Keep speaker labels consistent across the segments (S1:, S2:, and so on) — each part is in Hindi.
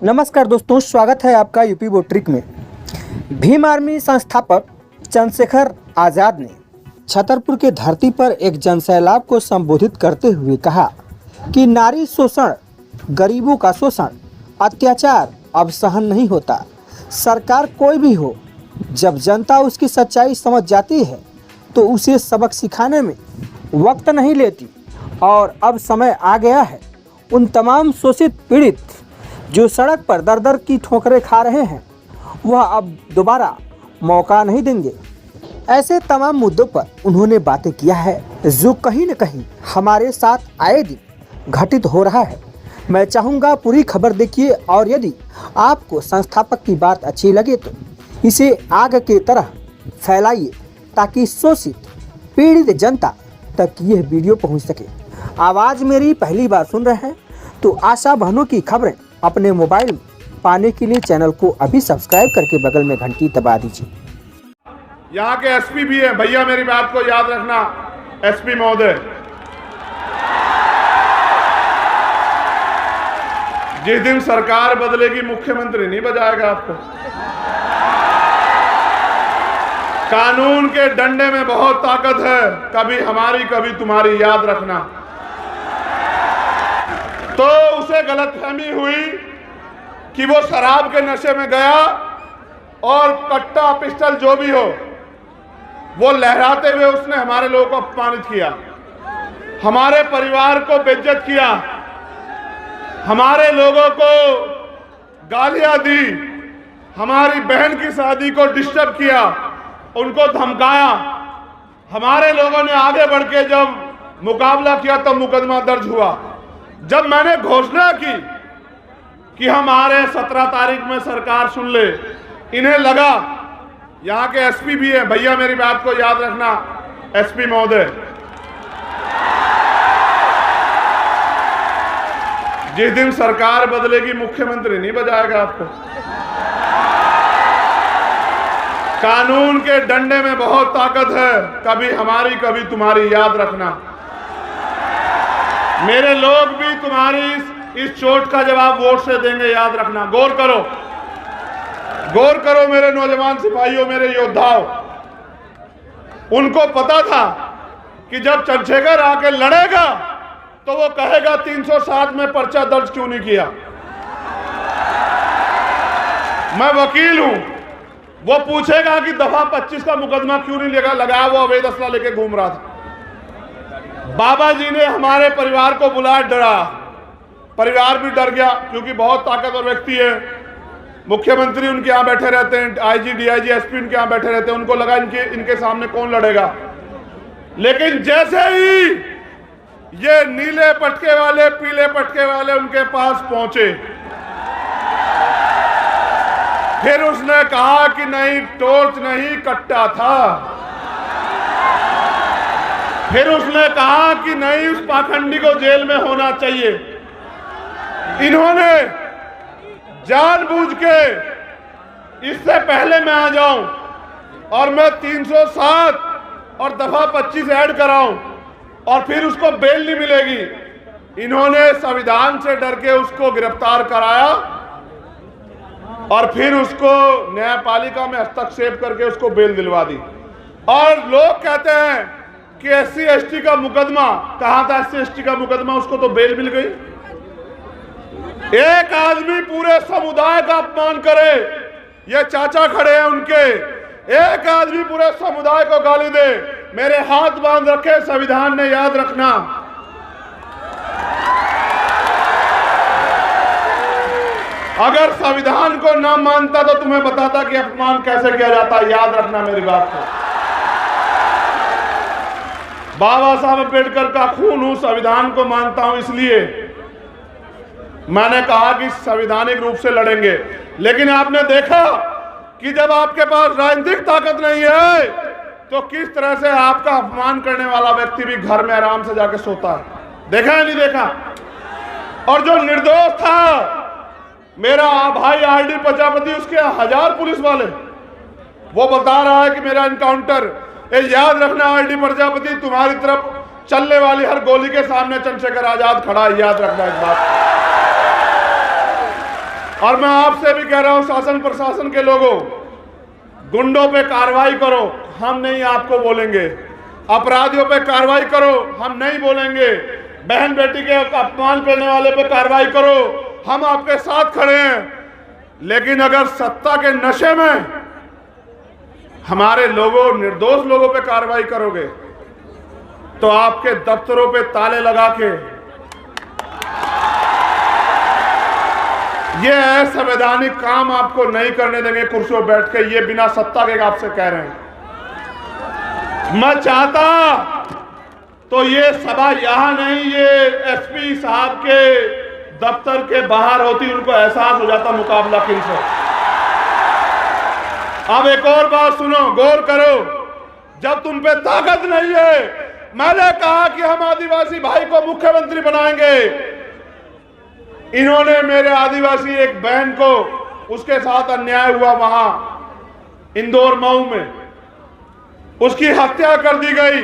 S1: नमस्कार दोस्तों, स्वागत है आपका यूपी वो ट्रिक में। भीम आर्मी संस्थापक चंद्रशेखर आज़ाद ने छतरपुर के धरती पर एक जनसैलाब को संबोधित करते हुए कहा कि नारी शोषण, गरीबों का शोषण, अत्याचार अब सहन नहीं होता। सरकार कोई भी हो, जब जनता उसकी सच्चाई समझ जाती है तो उसे सबक सिखाने में वक्त नहीं लेती। और अब समय आ गया है उन तमाम शोषित पीड़ित जो सड़क पर दर दर की ठोकरें खा रहे हैं, वह अब दोबारा मौका नहीं देंगे। ऐसे तमाम मुद्दों पर उन्होंने बातें किया है जो कहीं न कहीं हमारे साथ आए दिन घटित हो रहा है। मैं चाहूँगा पूरी खबर देखिए और यदि आपको संस्थापक की बात अच्छी लगे तो इसे आग की तरह फैलाइए ताकि शोषित पीड़ित जनता तक यह वीडियो पहुँच सके। आवाज़ मेरी पहली बार सुन रहे हैं तो आशा बहनों की खबरें अपने मोबाइल में पाने के लिए चैनल को अभी सब्सक्राइब करके बगल में घंटी दबा दीजिए।
S2: यहाँ के एसपी भी हैं, भैया मेरी बात को याद रखना। एसपी महोदय, जिस दिन सरकार बदलेगी मुख्यमंत्री नहीं बजाएगा आपको। कानून के डंडे में बहुत ताकत है, कभी हमारी कभी तुम्हारी, याद रखना। तो उसे गलतफहमी हुई कि वो शराब के नशे में गया और कट्टा पिस्टल जो भी हो वो लहराते हुए उसने हमारे लोगों को अपमानित किया, हमारे परिवार को बेइज्जत किया, हमारे लोगों को गालियां दी, हमारी बहन की शादी को डिस्टर्ब किया, उनको धमकाया। हमारे लोगों ने आगे बढ़ के जब मुकाबला किया तब मुकदमा दर्ज हुआ। जब मैंने घोषणा की कि हम आ रहे 17 तारीख में सरकार सुन ले, इन्हें लगा, यहाँ के एसपी भी हैं, भैया मेरी बात को याद रखना। एसपी महोदय, जिस दिन सरकार बदलेगी मुख्यमंत्री नहीं बजाएगा आपको। कानून के डंडे में बहुत ताकत है, कभी हमारी कभी तुम्हारी, याद रखना। मेरे लोग भी तुम्हारी इस चोट का जवाब वोट से देंगे, याद रखना। गौर करो, गौर करो मेरे नौजवान सिपाहियों, मेरे योद्धाओं। उनको पता था कि जब चंद्रशेखर आके लड़ेगा तो वो कहेगा 307 में पर्चा दर्ज क्यों नहीं किया। मैं वकील हूं, वो पूछेगा कि दफा 25 का मुकदमा क्यों नहीं लगाया, वो अवैध असला लेके घूम रहा था। बाबा जी ने हमारे परिवार को बुलाया, डरा, परिवार भी डर गया क्योंकि बहुत ताकतवर व्यक्ति है। मुख्यमंत्री उनके यहाँ बैठे रहते हैं, आईजी डीआईजी एसपी उनके यहाँ बैठे रहते हैं, उनको लगा इनके सामने कौन लड़ेगा। लेकिन जैसे ही ये नीले पटके वाले, पीले पटके वाले उनके पास पहुंचे, फिर उसने कहा कि नहीं, टॉर्च नहीं, कट्टा था। फिर उसने कहा कि नहीं, उस पाखंडी को जेल में होना चाहिए। इन्होंने जानबूझ के, इससे पहले मैं आ जाऊं और मैं 307 और दफा 25 ऐड कराऊं और फिर उसको बेल नहीं मिलेगी, इन्होंने संविधान से डर के उसको गिरफ्तार कराया और फिर उसको न्यायपालिका में हस्तक्षेप करके उसको बेल दिलवा दी। और लोग कहते हैं कि एससी एसटी का मुकदमा, कहां था एससी एसटी का मुकदमा, उसको तो बेल मिल गई। एक आदमी पूरे समुदाय का अपमान करे, ये चाचा खड़े हैं उनके, एक आदमी पूरे समुदाय को गाली दे, मेरे हाथ बांध रखे संविधान ने, याद रखना। अगर संविधान को ना मानता तो तुम्हें बताता कि अपमान कैसे किया जाता, याद रखना मेरी बात को। बाबा साहब अम्बेडकर का खून हूं, संविधान को मानता हूं, इसलिए मैंने कहा कि संवैधानिक रूप से लड़ेंगे। लेकिन आपने देखा कि जब आपके पास राजनीतिक ताकत नहीं है तो किस तरह से आपका अपमान करने वाला व्यक्ति भी घर में आराम से जाके सोता है। देखा है नहीं देखा? और जो निर्दोष था मेरा भाई आरडी प्रजापति, उसके 1000 पुलिस वाले, वो बता रहा है कि मेरा इनकाउंटर, याद रखना आरडी प्रजापति, तुम्हारी तरफ चलने वाली हर गोली के सामने चंद्रशेखर आजाद खड़ा है, याद रखना इस बात। और मैं आपसे भी कह रहा हूं, शासन प्रशासन के लोगों, गुंडों पे कार्रवाई करो, हम नहीं आपको बोलेंगे। अपराधियों पे कार्रवाई करो, हम नहीं बोलेंगे। बहन बेटी के अपमान करने वाले पे कार्रवाई करो, हम आपके साथ खड़े हैं। लेकिन अगर सत्ता के नशे में हमारे लोगों, निर्दोष लोगों पे कार्रवाई करोगे तो आपके दफ्तरों पे ताले लगा के ये असंवैधानिक काम आपको नहीं करने देंगे कुर्सियों बैठ के। ये बिना सत्ता के आपसे कह रहे हैं। मैं चाहता तो ये सभा यहां नहीं, ये एसपी साहब के दफ्तर के बाहर होती, उनको एहसास हो जाता मुकाबला किनसे। अब एक और बात सुनो, गौर करो। जब तुम पे ताकत नहीं है, मैंने कहा कि हम आदिवासी भाई को मुख्यमंत्री बनाएंगे। इन्होंने मेरे आदिवासी एक बहन को, उसके साथ अन्याय हुआ वहां इंदौर मऊ में, उसकी हत्या कर दी गई।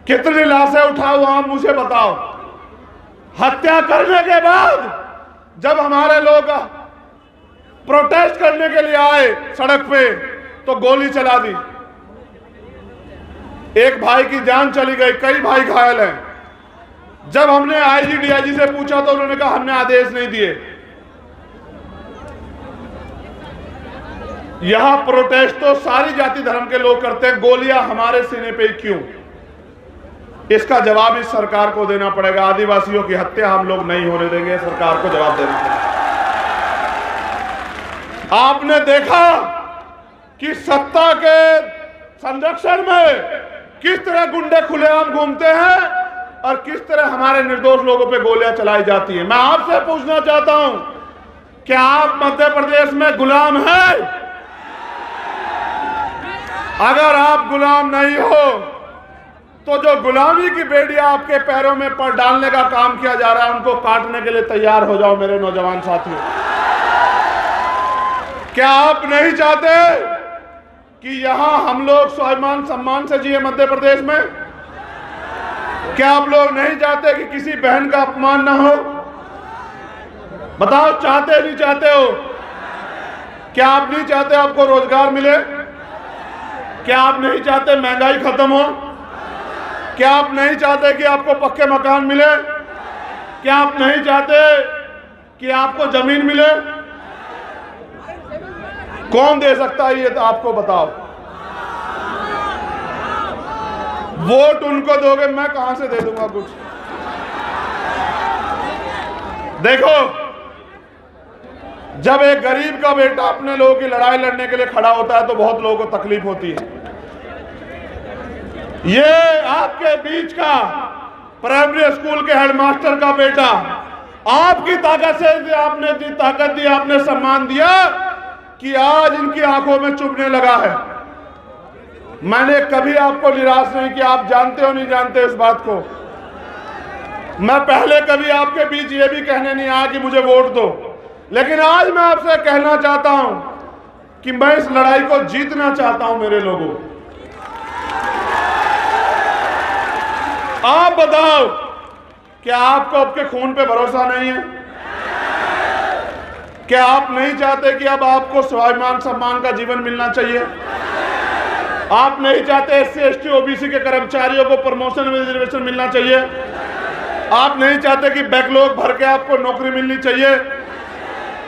S2: कितनी लाशें उठाओ वहां, मुझे बताओ। हत्या करने के बाद जब हमारे लोग प्रोटेस्ट करने के लिए आए सड़क पे तो गोली चला दी। एक भाई की जान चली गई, कई भाई घायल हैं। जब हमने आईजी डीआईजी से पूछा तो उन्होंने कहा हमने आदेश नहीं दिए। यहां प्रोटेस्ट तो सारी जाति धर्म के लोग करते हैं, गोलियां हमारे सीने पे क्यों? इसका जवाब इस सरकार को देना पड़ेगा। आदिवासियों की हत्या हम लोग नहीं होने देंगे, सरकार को जवाब देना पड़ेगा। आपने देखा कि सत्ता के संरक्षण में किस तरह गुंडे खुलेआम घूमते हैं और किस तरह हमारे निर्दोष लोगों पे गोलियां चलाई जाती हैं। मैं आपसे पूछना चाहता हूं, क्या आप मध्य प्रदेश में गुलाम हैं? अगर आप गुलाम नहीं हो तो जो गुलामी की बेड़ियां आपके पैरों में पर डालने का काम किया जा रहा है, उनको काटने के लिए तैयार हो जाओ मेरे नौजवान साथियों। क्या आप नहीं चाहते कि यहां हम लोग स्वाभिमान सम्मान से जिए मध्य प्रदेश में? क्या आप लोग नहीं चाहते कि किसी बहन का अपमान ना हो? बताओ, चाहते नहीं चाहते हो? क्या आप नहीं चाहते आपको रोजगार मिले? क्या आप नहीं चाहते महंगाई खत्म हो? क्या आप नहीं चाहते कि आपको पक्के मकान मिले? क्या आप नहीं चाहते कि आपको जमीन मिले? कौन दे सकता है ये तो आपको बताओ। वोट उनको दोगे, मैं कहां से दे दूंगा कुछ? देखो, जब एक गरीब का बेटा अपने लोगों की लड़ाई लड़ने के लिए खड़ा होता है तो बहुत लोगों को तकलीफ होती है। ये आपके बीच का प्राइमरी स्कूल के हेडमास्टर का बेटा आपकी ताकत से, आपने दी ताकत दी, आपने सम्मान दिया कि आज इनकी आंखों में चुभने लगा है। मैंने कभी आपको निराश नहीं किया। आप जानते हो नहीं जानते इस बात को। मैं पहले कभी आपके बीच ये भी कहने नहीं आया कि मुझे वोट दो, लेकिन आज मैं आपसे कहना चाहता हूं कि मैं इस लड़ाई को जीतना चाहता हूं। मेरे लोगों, आप बताओ, क्या आपको आपके खून पे भरोसा नहीं है? क्या आप नहीं चाहते कि अब आपको स्वाभिमान सम्मान का जीवन मिलना चाहिए? आप नहीं चाहते एससी एसटी ओबीसी के कर्मचारियों को प्रमोशन में रिजर्वेशन मिलना चाहिए? आप नहीं चाहते कि बैकलॉग भर के आपको नौकरी मिलनी चाहिए?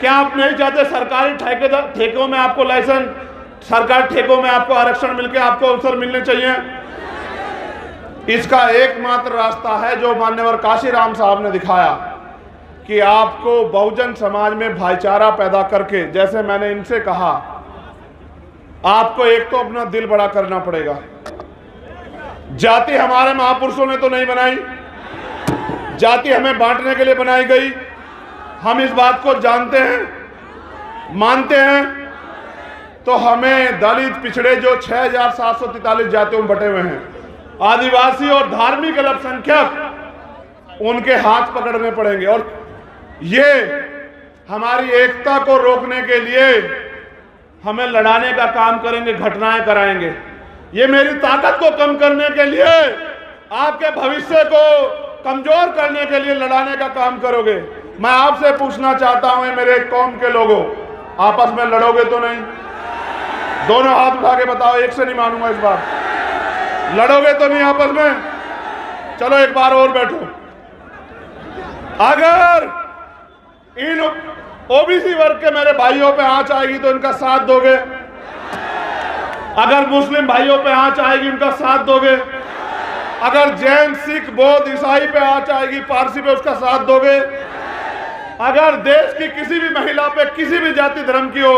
S2: क्या आप नहीं चाहते सरकारी ठेकों में आपको लाइसेंस, सरकारी ठेकों में आपको आरक्षण मिलकर आपको अवसर मिलने चाहिए? इसका एकमात्र रास्ता है जो मान्यवर काशीराम साहब ने दिखाया कि आपको बहुजन समाज में भाईचारा पैदा करके, जैसे मैंने इनसे कहा, आपको एक तो अपना दिल बड़ा करना पड़ेगा। जाति हमारे महापुरुषों ने तो नहीं बनाई, जाति हमें बांटने के लिए बनाई गई। हम इस बात को जानते हैं, मानते हैं। तो हमें दलित, पिछड़े जो 6743 जातियों में बटे हुए हैं, आदिवासी और धार्मिक अल्पसंख्यक, उनके हाथ पकड़ने पड़ेंगे। और ये हमारी एकता को रोकने के लिए हमें लड़ाने का काम करेंगे, घटनाएं कराएंगे। ये मेरी ताकत को कम करने के लिए आपके भविष्य को कमजोर करने के लिए लड़ाने का काम करोगे। मैं आपसे पूछना चाहता हूं, मेरे कौम के लोगों, आपस में लड़ोगे तो नहीं? दोनों हाथ उठा के बताओ, एक से नहीं मानूंगा इस बार। लड़ोगे तो नहीं आपस में? चलो एक बार और बैठो। अगर इन ओबीसी वर्ग के मेरे भाइयों पे आंच आएगी तो इनका साथ दोगे? अगर मुस्लिम भाइयों पे आंच आएगी इनका साथ दोगे? अगर जैन, सिख, बौद्ध, ईसाई पे आंच आएगी, पारसी पे, उसका साथ दोगे? अगर देश की किसी भी महिला पे, किसी भी जाति धर्म की हो,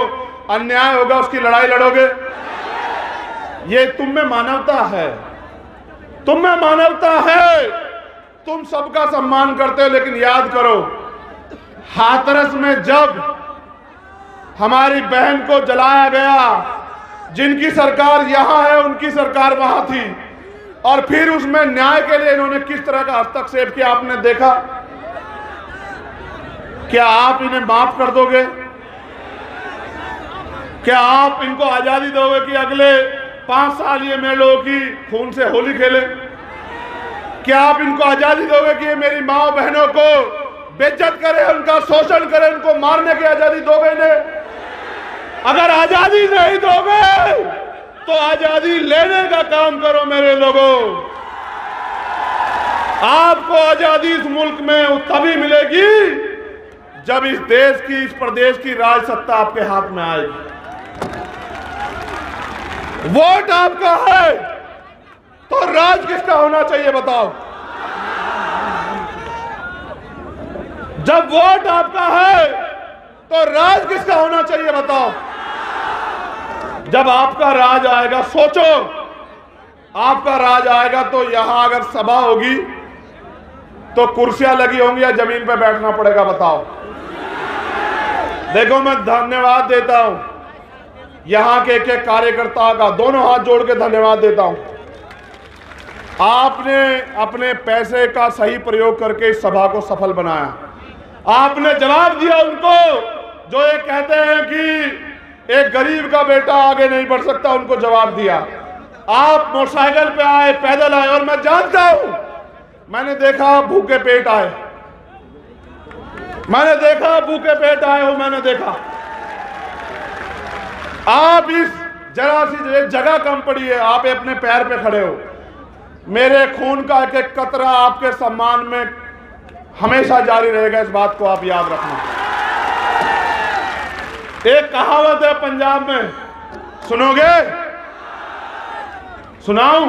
S2: अन्याय होगा, उसकी लड़ाई लड़ोगे? ये तुम में मानवता है, तुम में मानवता है। तुम सबका सम्मान करते हो, लेकिन याद करो, हाथरस में जब हमारी बहन को जलाया गया, जिनकी सरकार यहां है उनकी सरकार वहां थी, और फिर उसमें न्याय के लिए इन्होंने किस तरह का हस्तक्षेप किया आपने देखा? क्या आप इन्हें माफ कर दोगे? क्या आप इनको आजादी दोगे कि अगले 5 साल ये मेरे लोगों की खून से होली खेले? क्या आप इनको आजादी दोगे कि ये मेरी माँ बहनों को बेइज्जत करे, उनका शोषण करे, उनको मारने की आजादी दोगे इन्हें? अगर आजादी नहीं दोगे तो आजादी लेने का काम करो मेरे लोगों। आपको आजादी इस मुल्क में तभी मिलेगी जब इस देश की, इस प्रदेश की राज सत्ता आपके हाथ में आएगी। वोट आपका है तो राज किसका होना चाहिए बताओ? जब वोट आपका है तो राज किसका होना चाहिए बताओ? जब आपका राज आएगा, सोचो, आपका राज आएगा तो यहां अगर सभा होगी तो कुर्सियां लगी होंगी या जमीन पर बैठना पड़ेगा बताओ? देखो, मैं धन्यवाद देता हूं यहां के एक कार्यकर्ता का, दोनों हाथ जोड़ के धन्यवाद देता हूं। आपने अपने पैसे का सही प्रयोग करके इस सभा को सफल बनाया। आपने जवाब दिया उनको जो ये कहते हैं कि एक गरीब का बेटा आगे नहीं बढ़ सकता, उनको जवाब दिया। आप मोटरसाइकिल पे आए, पैदल आए, और मैं जानता हूं, मैंने देखा भूखे पेट आए, मैंने देखा भूखे पेट आए हो, मैंने देखा। आप इस जरा सी जगह कम पड़ी है, आप अपने पैर पे खड़े हो। मेरे खून का एक एक कतरा आपके सम्मान में हमेशा जारी रहेगा, इस बात को आप याद रखना। एक कहावत है पंजाब में, सुनोगे? सुनाऊं?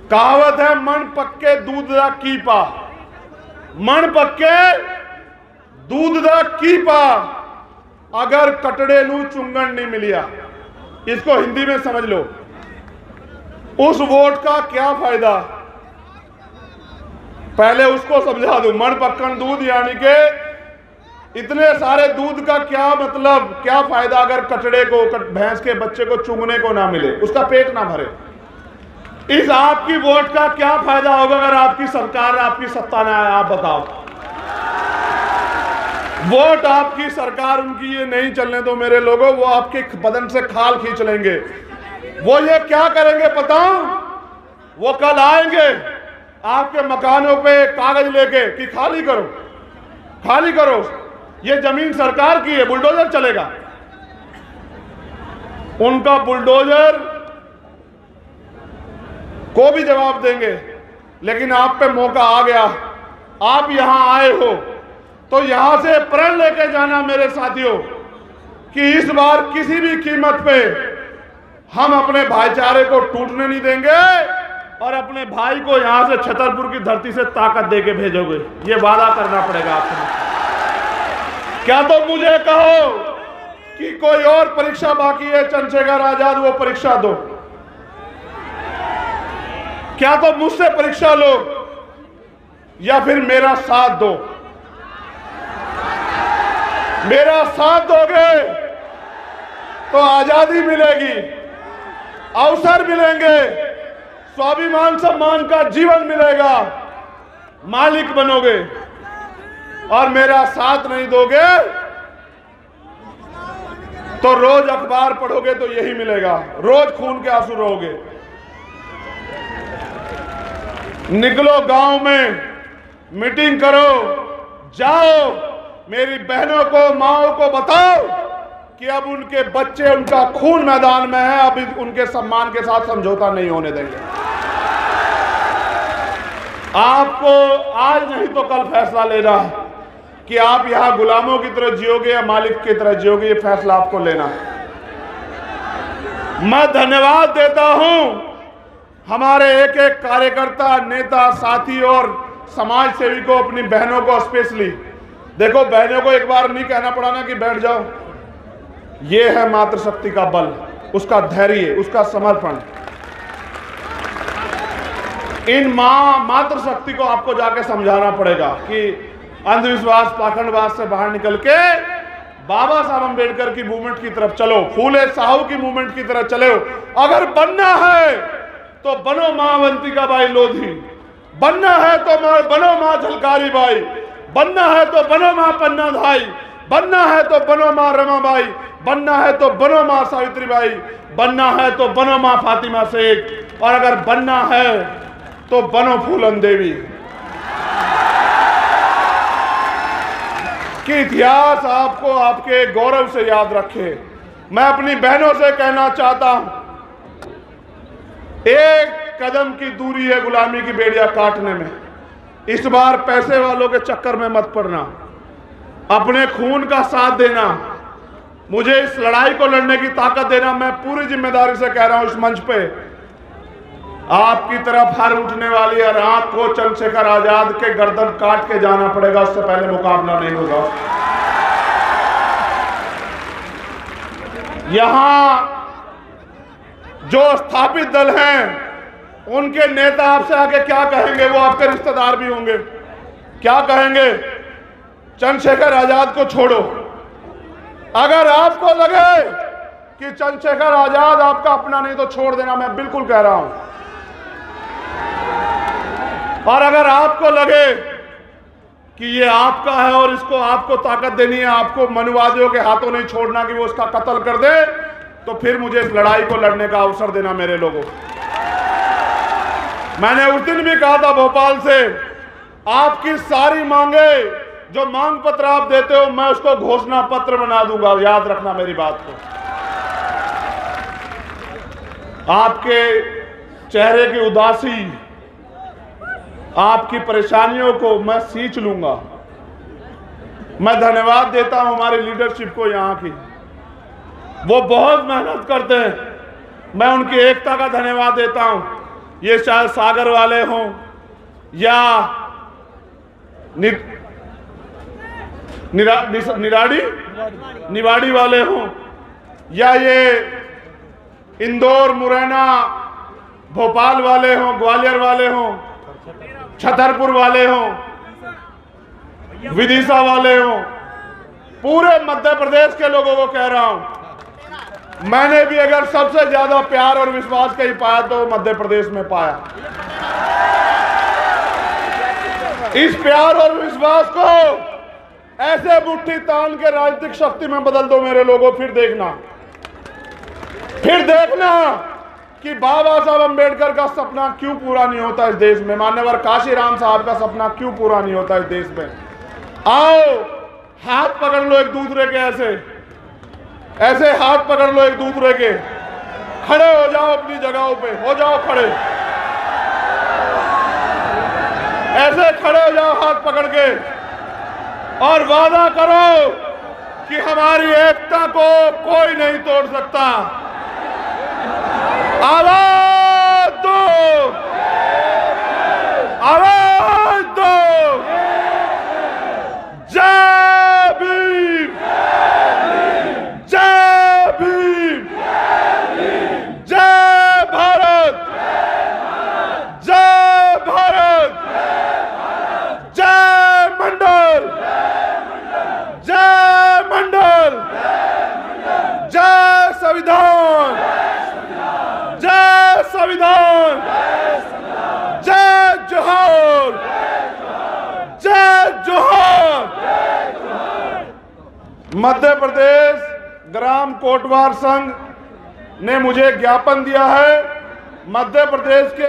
S2: कहावत है, मन पक्के दूध दा कीपा, मन पक्के दूध दा कीपा, अगर कटड़े नू चुंगन नहीं मिलिया। इसको हिंदी में समझ लो, उस वोट का क्या फायदा? पहले उसको समझा दूं। मन पक्कन दूध यानी के इतने सारे दूध का क्या मतलब, क्या फायदा अगर कटड़े को, भैंस के बच्चे को चुंगने को ना मिले, उसका पेट ना भरे। इस आपकी वोट का क्या फायदा होगा अगर आपकी सरकार, आपकी सत्ता ना आए? आप बताओ। वोट आपकी सरकार उनकी ये नहीं चलने दो मेरे लोगों, वो आपके बदन से खाल खींच लेंगे। वो ये क्या करेंगे पता? वो कल आएंगे आपके मकानों पे कागज लेके कि खाली करो, खाली करो, ये जमीन सरकार की है, बुलडोजर चलेगा। उनका बुलडोजर को भी जवाब देंगे। लेकिन आप पे मौका आ गया, आप यहां आए हो तो यहां से प्रण लेके जाना मेरे साथियों कि इस बार किसी भी कीमत पे हम अपने भाईचारे को टूटने नहीं देंगे और अपने भाई को यहां से छतरपुर की धरती से ताकत देके भेजोगे। ये वादा करना पड़ेगा आपको। क्या तो मुझे कहो कि कोई और परीक्षा बाकी है चंद्रशेखर आजाद, वो परीक्षा दो। क्या तो मुझसे परीक्षा लो या फिर मेरा साथ दो। मेरा साथ दोगे तो आजादी मिलेगी, अवसर मिलेंगे, स्वाभिमान सम्मान का जीवन मिलेगा, मालिक बनोगे। और मेरा साथ नहीं दोगे तो रोज अखबार पढ़ोगे तो यही मिलेगा, रोज खून के आंसू रोगे। निकलो गांव में, मीटिंग करो, जाओ, मेरी बहनों को, माओ को बताओ कि अब उनके बच्चे, उनका खून मैदान में है, अब उनके सम्मान के साथ समझौता नहीं होने देंगे। आपको आज नहीं तो कल फैसला लेना है कि आप यहां गुलामों की तरह जियोगे या मालिक की तरह जियोगे। ये फैसला आपको लेना है। मैं धन्यवाद देता हूं हमारे एक एक कार्यकर्ता, नेता, साथी और समाज सेवी को, अपनी बहनों को स्पेशली। देखो, बहनों को एक बार नहीं कहना पड़ा ना कि बैठ जाओ। ये है मातृशक्ति का बल, उसका धैर्य, उसका समर्पण। इन मातृशक्ति को आपको जाके समझाना पड़ेगा कि अंधविश्वास, पाखंडवाद से बाहर निकल के बाबा साहब अंबेडकर की मूवमेंट की तरफ चलो, फूले साहू की मूवमेंट की तरफ चलो। अगर बनना है तो बनो मां अवंतिका बाई लोधी, बनना है तो बनो मां झलकारी बाई, बनना है तो बनो मां पन्ना धाई, बनना है तो बनो मां रमाबाई, बनना है तो बनो मां सावित्री बाई, बनना है तो बनो मां फातिमा शेख, और अगर बनना है तो बनो फूलन देवी। कि इतिहास आपको आपके गौरव से याद रखे। मैं अपनी बहनों से कहना चाहता हूं, एक कदम की दूरी है गुलामी की बेड़ियां काटने में। इस बार पैसे वालों के चक्कर में मत पड़ना, अपने खून का साथ देना, मुझे इस लड़ाई को लड़ने की ताकत देना। मैं पूरी जिम्मेदारी से कह रहा हूं इस मंच पे, आपकी तरफ हर उठने वाली हर आंख को चंद्रशेखर आजाद के गर्दन काट के जाना पड़ेगा, उससे पहले मुकाबला नहीं होगा। यहां जो स्थापित दल हैं, उनके नेता आपसे आके क्या कहेंगे? वो आपके रिश्तेदार भी होंगे। क्या कहेंगे? चंद्रशेखर आजाद को छोड़ो। अगर आपको लगे कि चंद्रशेखर आजाद आपका अपना नहीं तो छोड़ देना, मैं बिल्कुल कह रहा हूं। और अगर आपको लगे कि ये आपका है और इसको आपको ताकत देनी है, आपको मनुवादियों के हाथों नहीं छोड़ना कि वो उसका कत्ल कर दे, तो फिर मुझे इस लड़ाई को लड़ने का अवसर देना मेरे लोगों। मैंने उस दिन भी कहा था भोपाल से, आपकी सारी मांगे, जो मांग पत्र आप देते हो, मैं उसको घोषणा पत्र बना दूंगा। याद रखना मेरी बात को। आपके चेहरे की उदासी, आपकी परेशानियों को मैं सींच लूंगा। मैं धन्यवाद देता हूं हमारी लीडरशिप को यहां की, वो बहुत मेहनत करते हैं। मैं उनकी एकता का धन्यवाद देता हूं। ये चाहे सागर वाले हों या निवाड़ी वाले हों, या ये इंदौर, मुरैना, भोपाल वाले हों, ग्वालियर वाले हों, छतरपुर वाले हों, विदिशा वाले हों, पूरे मध्य प्रदेश के लोगों को कह रहा हूं, मैंने भी अगर सबसे ज्यादा प्यार और विश्वास कहीं पाया तो मध्य प्रदेश में पाया। इस प्यार और विश्वास को ऐसे मुट्ठी तान के राजनीतिक शक्ति में बदल दो मेरे लोगों। फिर देखना कि बाबा साहब अंबेडकर का सपना क्यों पूरा नहीं होता इस देश में, मान्यवर काशीराम साहब का सपना क्यों पूरा नहीं होता इस देश में। आओ, हाथ पकड़ लो एक दूसरे के, ऐसे हाथ पकड़ लो एक दूसरे के, खड़े हो जाओ अपनी जगहों पे, हो जाओ खड़े, ऐसे खड़े हो जाओ हाथ पकड़ के, और वादा करो कि हमारी एकता को कोई नहीं तोड़ सकता। आवाज दो, आवाज दो, जय भीम, जय भीम, जय भारत, जय भारत, जय मंडल, जय मंडल, जय संविधान, जय संविधान, जय जोहार, जय जोहार। मध्य प्रदेश ग्राम कोटवार संघ ने मुझे ज्ञापन दिया है। मध्य प्रदेश के